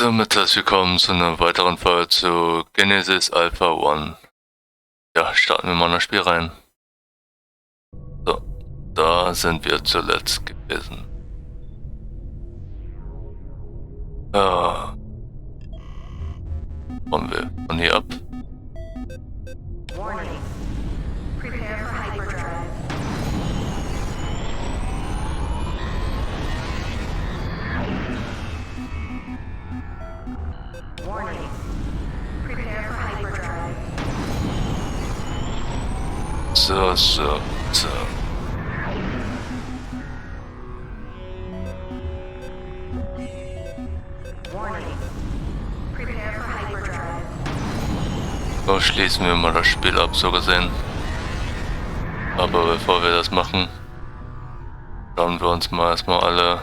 Somit herzlich willkommen zu einer weiteren Folge zu Genesis Alpha 1. Ja, starten wir mal in das Spiel rein. So, da sind wir zuletzt gewesen. Ja. Kommen wir von hier ab. Warning. Prepare for hyperdrive. Warning. Prepare for hyperdrive. So. Warning. Prepare for hyperdrive. So schließen wir mal das Spiel ab, so gesehen. Aber bevor wir das machen, schauen wir uns mal erstmal alle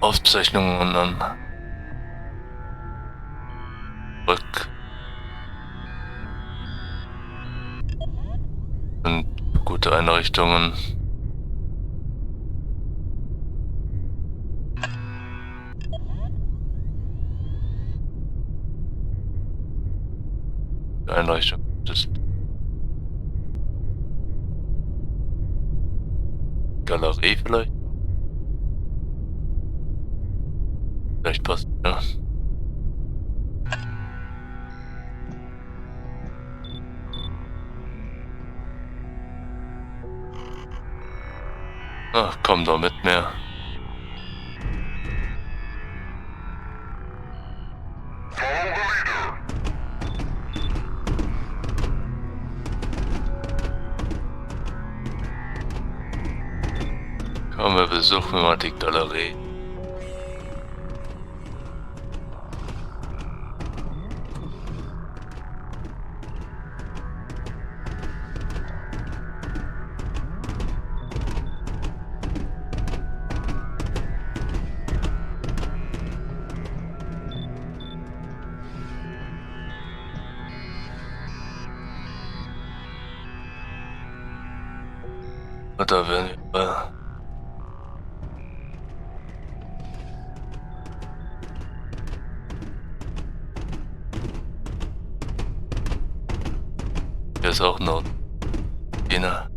Aufzeichnungen an. Zurück. Sind gute Einrichtungen. Die Einrichtung ist Galerie vielleicht? Vielleicht passt, ja. Ach, komm doch mit mir. Komm, wir besuchen mal die Galerie. Und da werden wir... Hier ist auch noch China.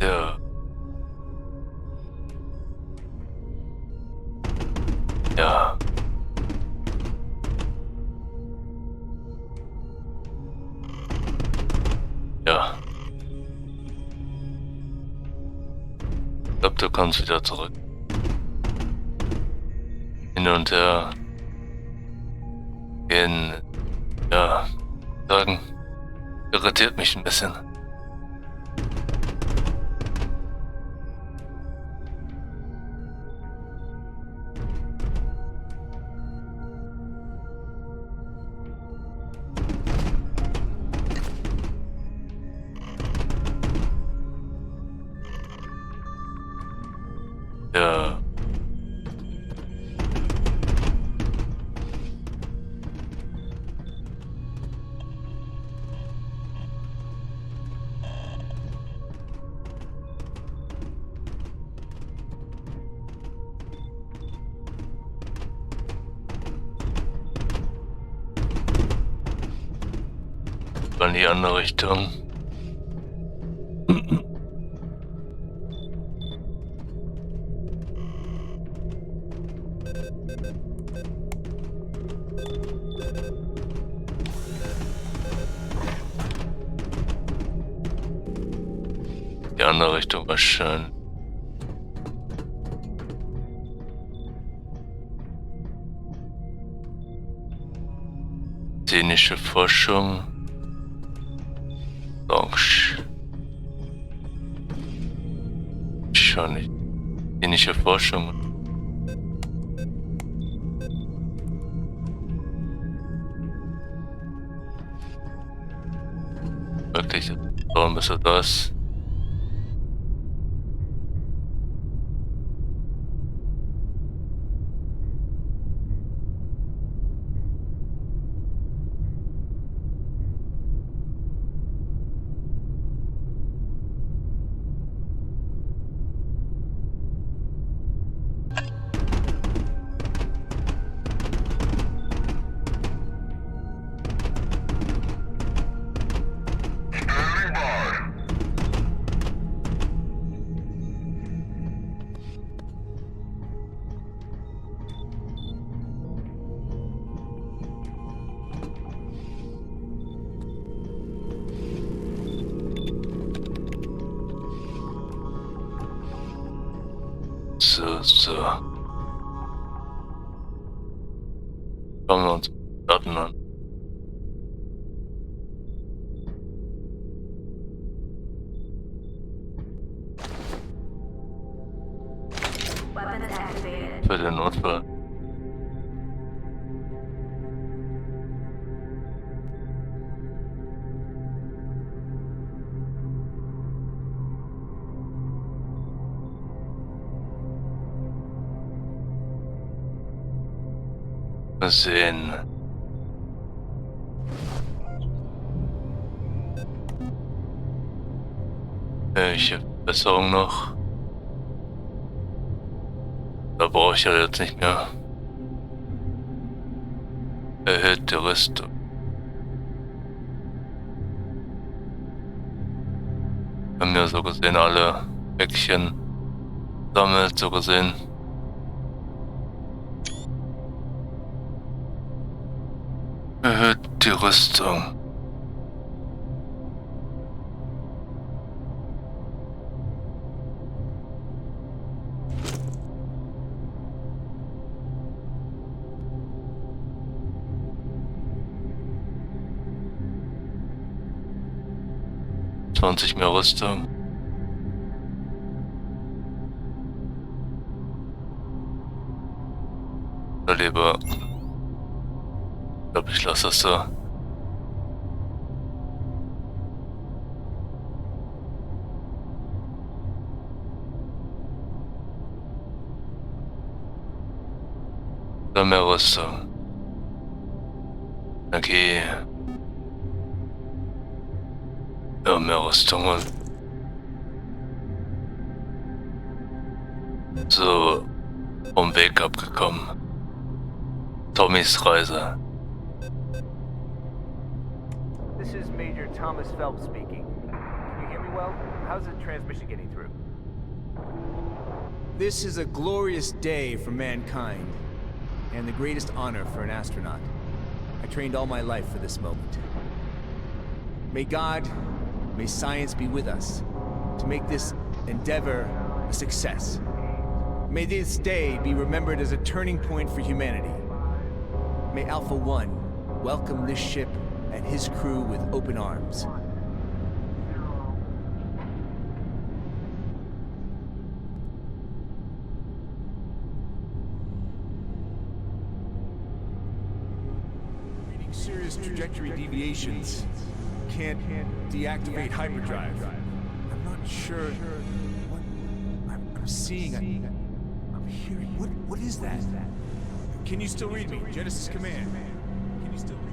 Ja. Ja. Ja. Ich glaube, du kommst wieder zurück. Hin und her. Gehen. Ja. Sagen. Irritiert mich ein bisschen. Ja. In die andere Richtung. Die andere Richtung war schön. Dänische Forschung. Schon nicht. Dänische Forschung. Wirklich, warum ist das? So. Schauen wir uns Daten an. Weapons activated. Für den Notfall. Mal sehen. Welche Verbesserung noch? Da brauche ich ja jetzt nicht mehr. Erhöht die Rüstung. Haben mir so gesehen alle Päckchen sammelt, so gesehen. Erhöht die Rüstung. Mehr Rüstung. Oder lieber. Ich glaube, ich lasse das so. Oder mehr Rüstung. Okay. Ja, mehr Rüstung und so vom Weg abgekommen. Tommys Reise. This is Major Thomas Phelps speaking. Can you hear me well? How's the transmission getting through? This is a glorious day for mankind, and the greatest honor for an astronaut. I trained all my life for this moment. May God, may science be with us to make this endeavor a success. May this day be remembered as a turning point for humanity. May Alpha One welcome this ship and his crew with open arms. Reading serious trajectory deviations. Can't deactivate hyperdrive. I'm not sure what I'm seeing. I'm hearing. What is that? Can you still read me? Genesis command. Can you still read me?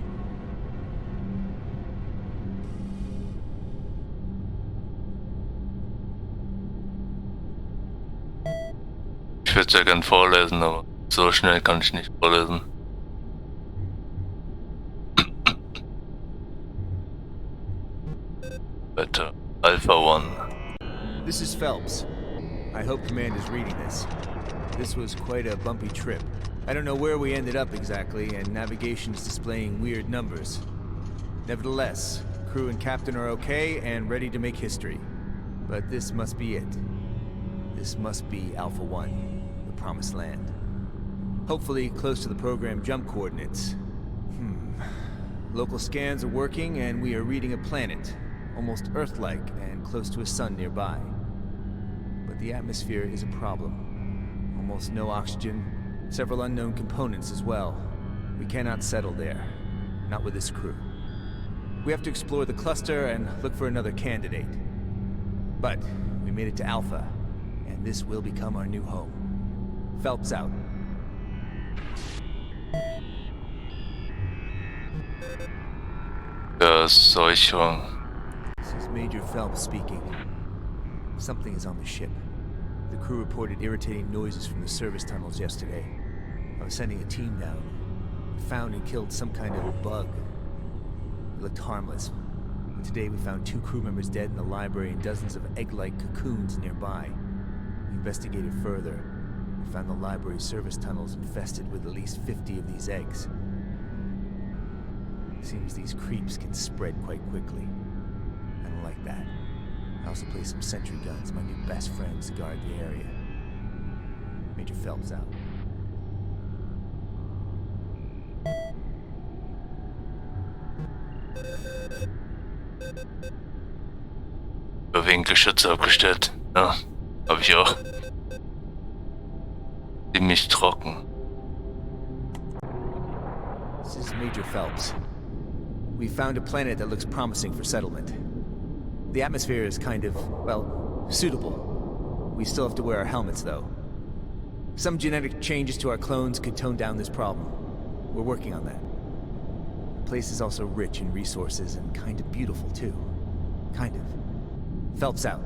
Ich würde sehr gern vorlesen, aber so schnell kann ich nicht vorlesen. Better. Alpha One. This is Phelps. I hope Command is reading this. This was quite a bumpy trip. I don't know where we ended up exactly, and navigation's displaying weird numbers. Nevertheless, crew and captain are okay and ready to make history. But this must be it. This must be Alpha One, the promised land. Hopefully close to the program jump coordinates. Local scans are working, and we are reading a planet, almost Earth-like and close to a sun nearby. But the atmosphere is a problem. Almost no oxygen, several unknown components as well. We cannot settle there, not with this crew. We have to explore the cluster and look for another candidate. But we made it to Alpha, and this will become our new home. Phelps out. Verseuchung. This is Major Phelps speaking. Something is on the ship. The crew reported irritating noises from the service tunnels yesterday. I was sending a team down. We found and killed some kind of bug. It looked harmless. But today we found 2 crew members dead in the library and dozens of egg-like cocoons nearby. We investigated further. We found the library service tunnels infested with at least 50 of these eggs. Seems these creeps can spread quite quickly. I don't like that. I also placed some sentry guns, my new best friends, to guard the area. Major Phelps out. Wegen Geschütze abgestellt. Ja, habe ich auch. Ziemlich trocken. This is Major Phelps. We found a planet that looks promising for settlement. The atmosphere is kind of, well, suitable. We still have to wear our helmets, though. Some genetic changes to our clones could tone down this problem. We're working on that. The place is also rich in resources and kind of beautiful, too. Kind of. Phelps out.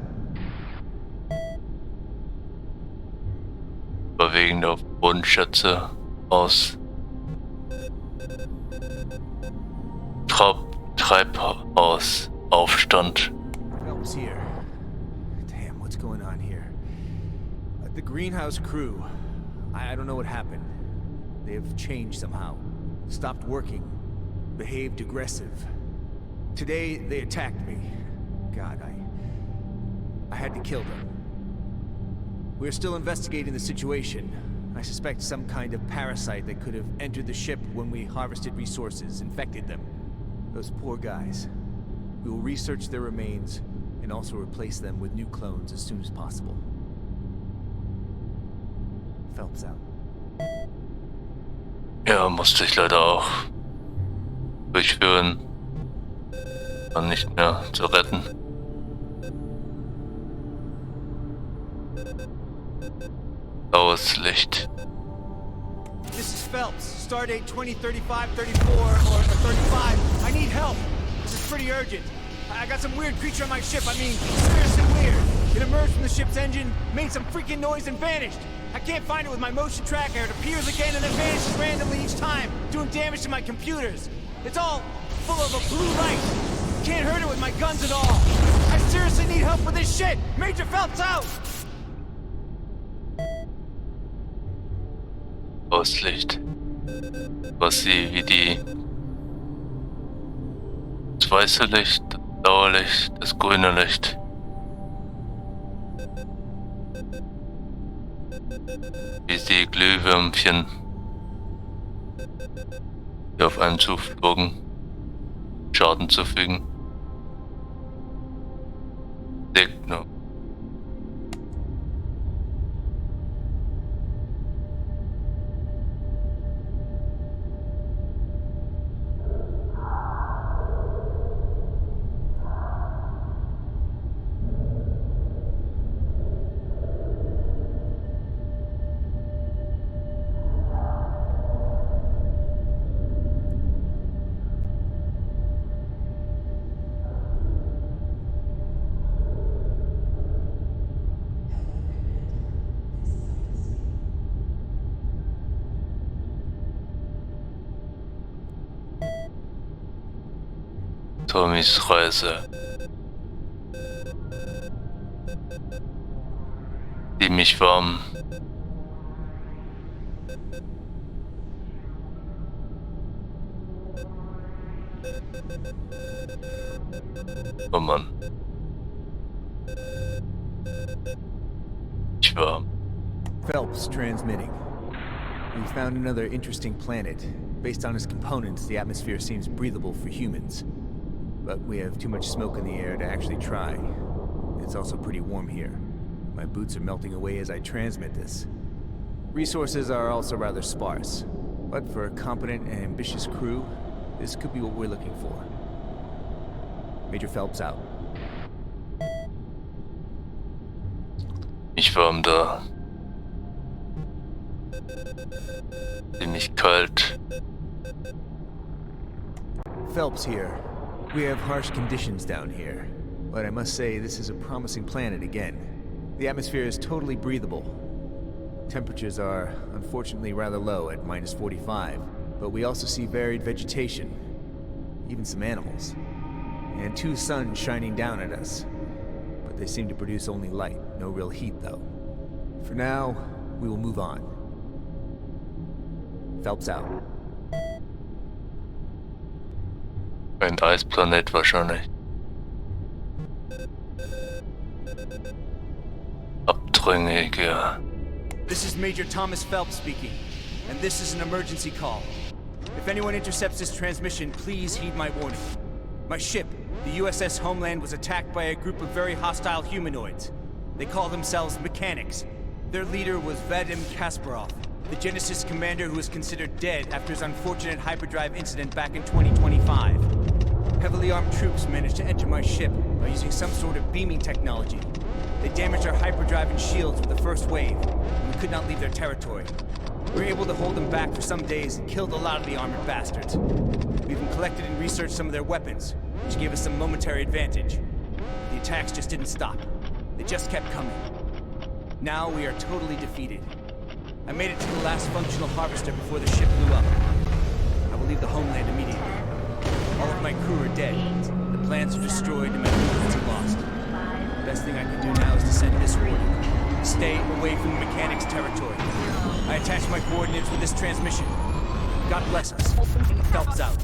Überwiegend auf Bodenschätze aus Treibhausaufstand. Phelps here. Damn, what's going on here? The greenhouse crew. I don't know what happened. They have changed somehow. Stopped working. Behaved aggressive. Today, they attacked me. God, I had to kill them. We're still investigating the situation. I suspect some kind of parasite that could have entered the ship when we harvested resources, infected them. Those poor guys. We will research their remains and also replace them with new clones as soon as possible. Phelps out. Ja, musste ich leider auch durchführen. War nicht mehr zu retten. Blaues Licht. This is Phelps. Stardate 2035-34 or 35. I need help. This is pretty urgent. I got some weird creature on my ship. I mean, seriously weird. It emerged from the ship's engine, made some freaking noise and vanished. I can't find it with my motion tracker. It appears again and then vanishes randomly each time, doing damage to my computers. It's all full of a blue light. Can't hurt it with my guns at all. I seriously need help with this shit. Major Phelps out. Auslicht. Was sie wie das weiße Licht, das blaue Licht, das grüne Licht. Wie die Glühwürmchen, die auf einen zuflogen, Schaden zufügen. Signum. Tommys Reise, die mich warm oh Mann, ich warm. Phelps transmitting. We found another interesting planet. Based on its components, the atmosphere seems breathable for humans. But we have too much smoke in the air to actually try. It's also pretty warm here. My boots are melting away as I transmit this. Resources are also rather sparse. But for a competent and ambitious crew, this could be what we're looking for. Major Phelps out. Ich warm da. Ziemlich kalt. Phelps here. We have harsh conditions down here, but I must say this is a promising planet again. The atmosphere is totally breathable. Temperatures are, unfortunately, rather low at -45, but we also see varied vegetation, even some animals, and 2 suns shining down at us. But they seem to produce only light, no real heat though. For now, we will move on. Phelps out. Ein Eisplanet wahrscheinlich. Abtrünnige This is Major Thomas Phelps speaking, and this is an emergency call. If anyone intercepts this transmission, please heed my warning. My ship, the USS Homeland, was attacked by a group of very hostile humanoids. They call themselves mechanics. Their leader was Vadim Kasparov, the Genesis commander who was considered dead after his unfortunate hyperdrive incident back in 2025. Heavily armed troops managed to enter my ship by using some sort of beaming technology. They damaged our hyperdrive and shields with the first wave, and we could not leave their territory. We were able to hold them back for some days and killed a lot of the armored bastards. We even collected and researched some of their weapons, which gave us some momentary advantage. The attacks just didn't stop. They just kept coming. Now we are totally defeated. I made it to the last functional harvester before the ship blew up. I will leave the Homeland immediately. All of my crew are dead. The plants are destroyed and my movements are lost. The best thing I can do now is to send this warning. Stay away from the mechanics' territory. I attach my coordinates with this transmission. God bless us. Phelps out.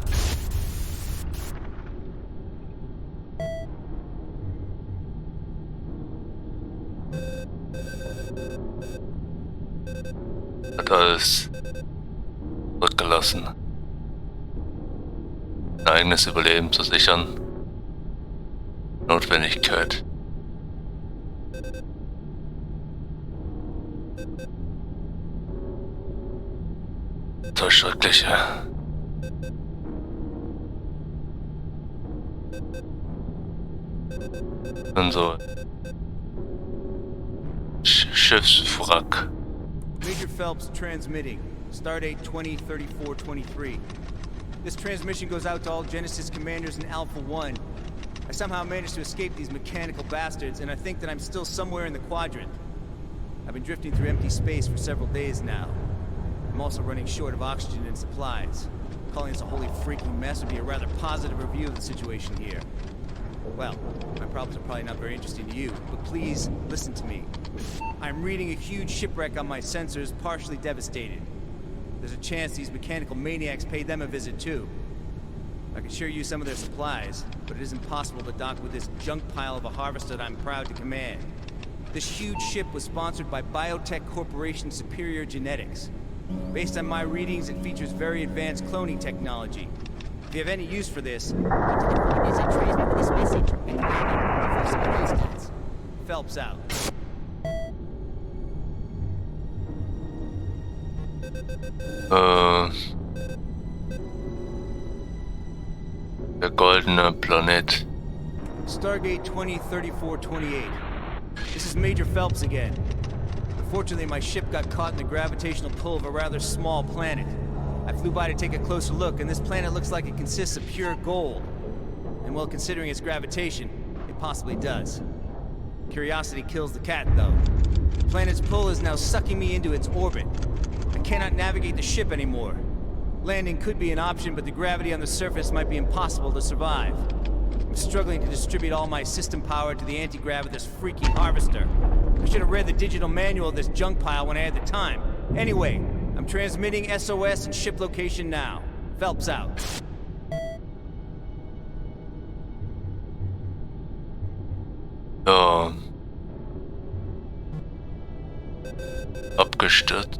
Hat alles zurückgelassen. Ein eigenes Überleben zu sichern. Notwendigkeit. Das Schreckliche. Unser Schiffswrack. Major Phelps transmitting. Stardate 203423. This transmission goes out to all Genesis commanders in Alpha 1. I somehow managed to escape these mechanical bastards, and I think that I'm still somewhere in the quadrant. I've been drifting through empty space for several days now. I'm also running short of oxygen and supplies. Calling this a holy freaking mess would be a rather positive review of the situation here. Well, my problems are probably not very interesting to you, but please listen to me. I'm reading a huge shipwreck on my sensors, partially devastated. There's a chance these mechanical maniacs paid them a visit too. I could sure use some of their supplies, but it isn't possible to dock with this junk pile of a harvester that I'm proud to command. This huge ship was sponsored by Biotech Corporation Superior Genetics. Based on my readings, it features very advanced cloning technology. If you have any use for this, Is it transmit this message and for SpieL-Neustarts? Phelps out. Der goldene Planet. Stargate 203428. This is Major Phelps again. Unfortunately, my ship got caught in the gravitational pull of a rather small planet. I flew by to take a closer look, and this planet looks like it consists of pure gold. And well, considering its gravitation, it possibly does. Curiosity kills the cat, though. The planet's pull is now sucking me into its orbit. I cannot navigate the ship anymore. Landing could be an option, but the gravity on the surface might be impossible to survive. I'm struggling to distribute all my system power to the anti-grav of this freaking harvester. I should have read the digital manual of this junk pile when I had the time. Anyway, I'm transmitting SOS and ship location now. Phelps out. Ja. Abgestürzt.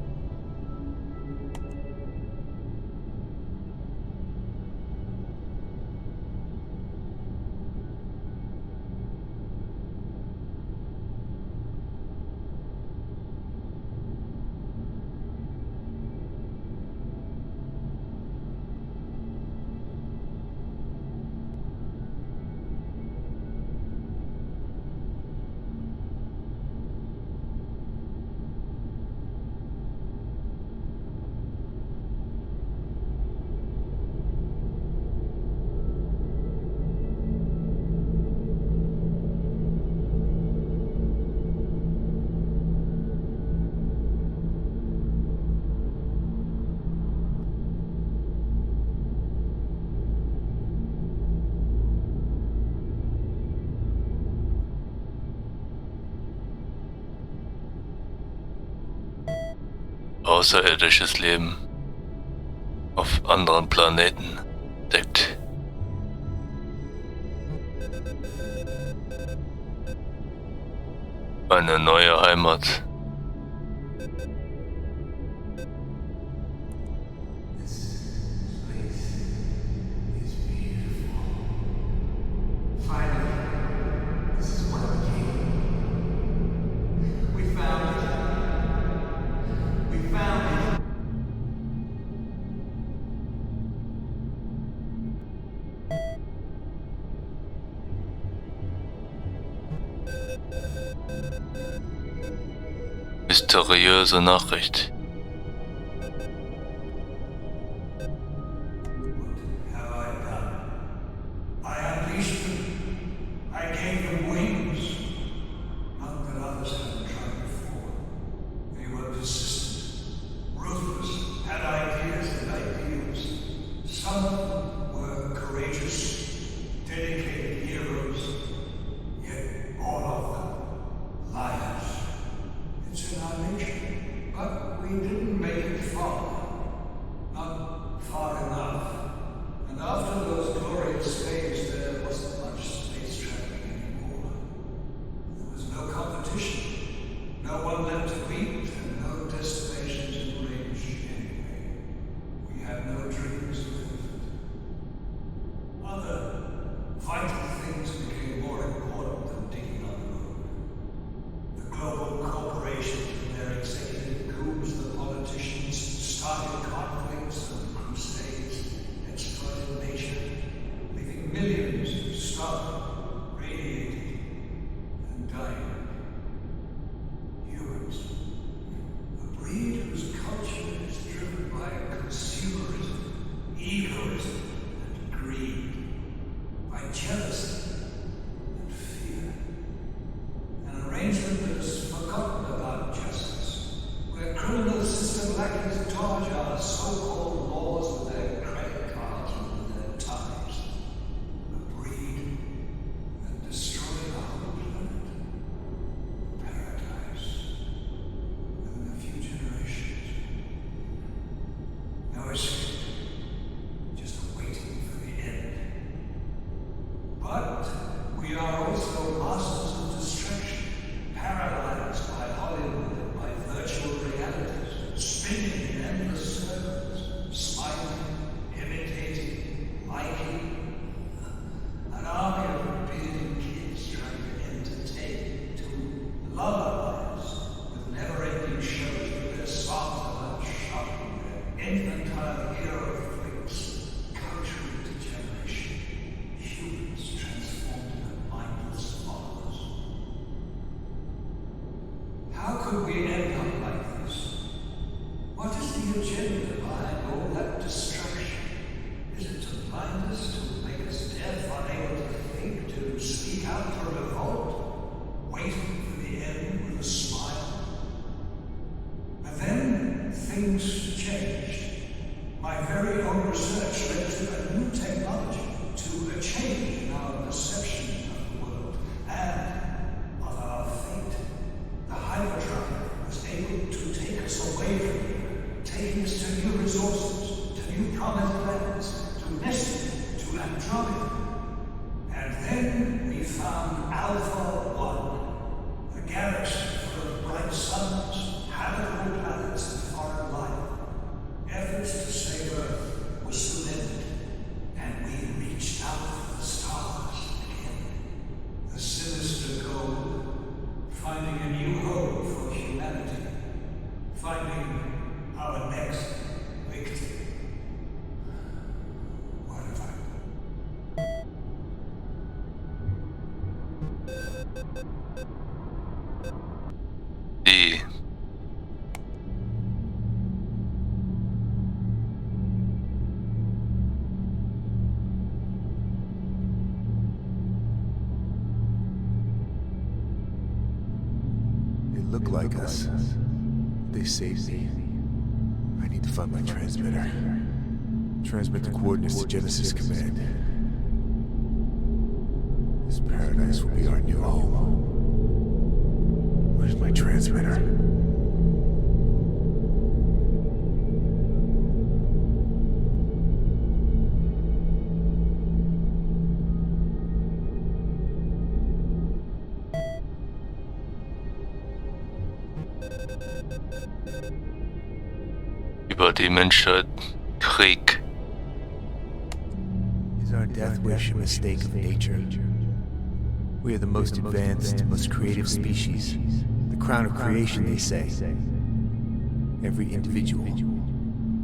Außerirdisches Leben auf anderen Planeten entdeckt. Eine neue Heimat. Mysteriöse Nachricht. Have I done? I unleashed them. I gave them wings. Not that others haven't tried before. They were persistent, ruthless, had ideas and ideals. Some of them were courageous, dedicated heroes. Yet all of them liars. It's in our nature, but we didn't make it far. Not far enough. And after those glorious days, there wasn't much space traveling anymore. There was no competition, no one left to beat, and no destinations in range anyway. We had no dreams left. Other vital things became more important than digging on the road. The global corporations and their executive coups, the politicians, started conflicts and crusades, exploited nature, leaving millions starving, radiated, and dying. Humans, a breed whose culture is driven by consumerism, egoism, and greed, by jealousy and fear. An arrangement that has forgotten about justice, where criminals systematically dodge our so-called laws with their credit cards and with their ties. A breed that destroyed our whole planet. Paradise. Within a few generations. No escape. Just waiting for the end. But we are also masters of distraction, paralyzed by Hollywood and by virtual realities, spinning in endless circles, smiling, imitating, liking. An army of bearded kids trying to entertain, to lullaby us with never-ending shows with their songs about shopping, their infantile hero flicks, cultural degeneration, humans transformed into mindless followers. How could we end up like this? What is the agenda behind all that distraction? Is it to blind us, to make us deaf, unable to think, to speak out to revolt, waiting for the end with a smile? But then things changed. My very own research led to a new technology, to a change in our perception of the world and of our fate. The hyperdrive was able to take us away from here, taking us to new resources, to new promised lands, to Nessie, to Andromeda. And then we found Alpha 1, a galaxy full of bright suns, habitable planets, and foreign life. Efforts to save Earth were soon ended, and we reached out for the stars again. The sinister goal, finding a new home for humanity, finding our next victim. What have I done? Die. They look like us. They saved me. I need to find my transmitter. Transmit the coordinates to Genesis Command. This paradise will be our new home. Where's my transmitter? Über die Menschheit Krieg. Is our death wish a mistake of nature? We are the most advanced, most creative species. The crown of creation, they say. Every individual,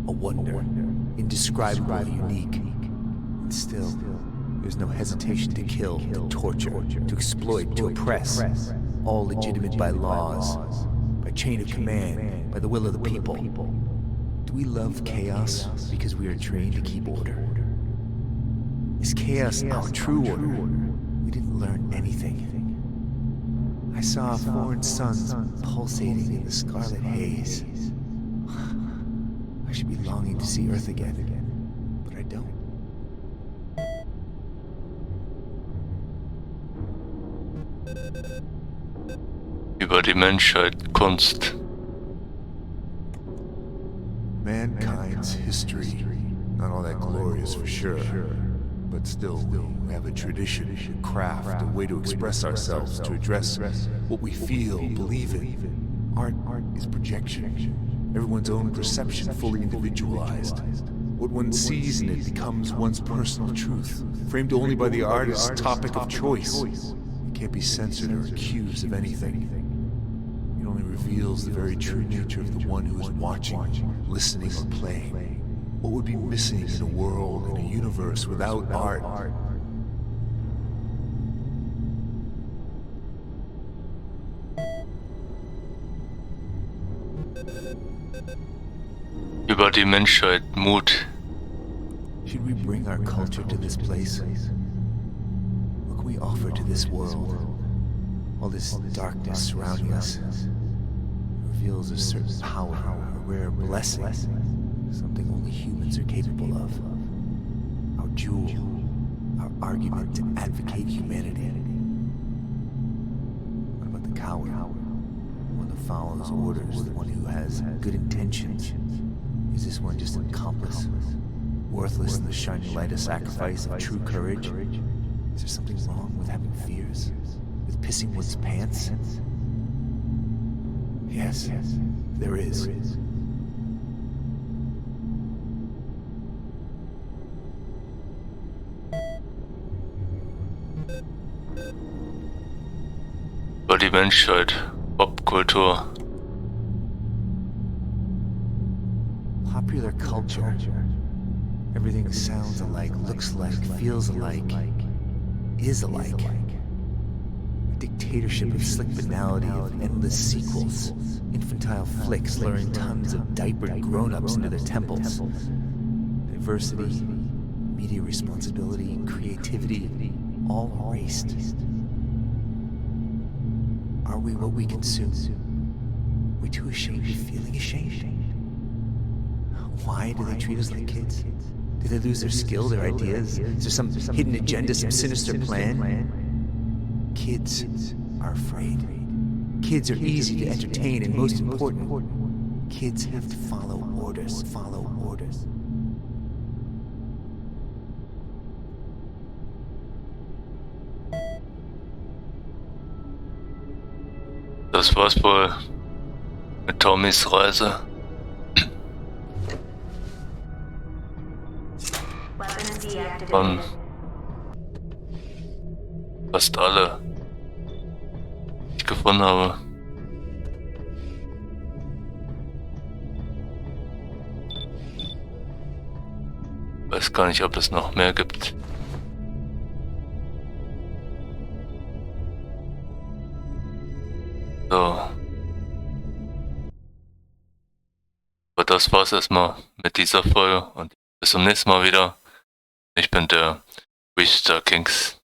a wonder, indescribable, unique. And still, there's no hesitation to kill, to torture, to exploit, to oppress. All legitimate by laws, by chain of command by the will of the people. Do we love chaos because we are trained to keep order? Is chaos our true order? We didn't learn anything. I saw a foreign sun pulsating in the scarlet haze. I should be longing to see Earth again, but I don't. Über die Menschheit, Kunst. Mankind's history, not all that glorious for sure, but still we have a tradition, a craft, a way to express ourselves, to address what we feel, believe in. Art is projection, everyone's own perception fully individualized. What one sees in it becomes one's personal truth, framed only by the artist's topic of choice. It can't be censored or accused of anything. It only reveals the very true nature of the one who is watching, listening, or playing. What would be missing in a world, in a universe without art? Über die Menschheit, Mut. Should we bring our culture to this place? What can we offer to this world? All this darkness surrounding us reveals a certain power, a rare blessing, something only humans are capable of. Our jewel, our argument to advocate humanity. What about the coward? The one who follows orders, the one who has good intentions. Is this one just an accomplice? Worthless in the shining light of sacrifice of true courage? Is there something wrong with having fears? With pissing one's pants? Yes, there is. Über die Menschheit, Popkultur. Popular culture. Everything sounds alike, looks like, feels alike, is alike. A dictatorship of slick banality, of endless sequels. Infantile flicks luring tons of diapered grown-ups into their temples. Diversity, media responsibility, creativity, all erased. Are we what we consume? Are we too ashamed of feeling ashamed? Why do they treat us like kids? Did they lose their skill, their ideas? Is there some hidden agenda, some sinister plan? Kids are afraid. Kids are easy to entertain, and most important, kids have to follow orders, Das war's wohl mit Tommys Reise. Weapons deactivated. Von fast alle, die ich gefunden habe. Weiß gar nicht, ob es noch mehr gibt. So. Aber das war's erstmal mit dieser Folge und bis zum nächsten Mal wieder. Ich bin der Kings.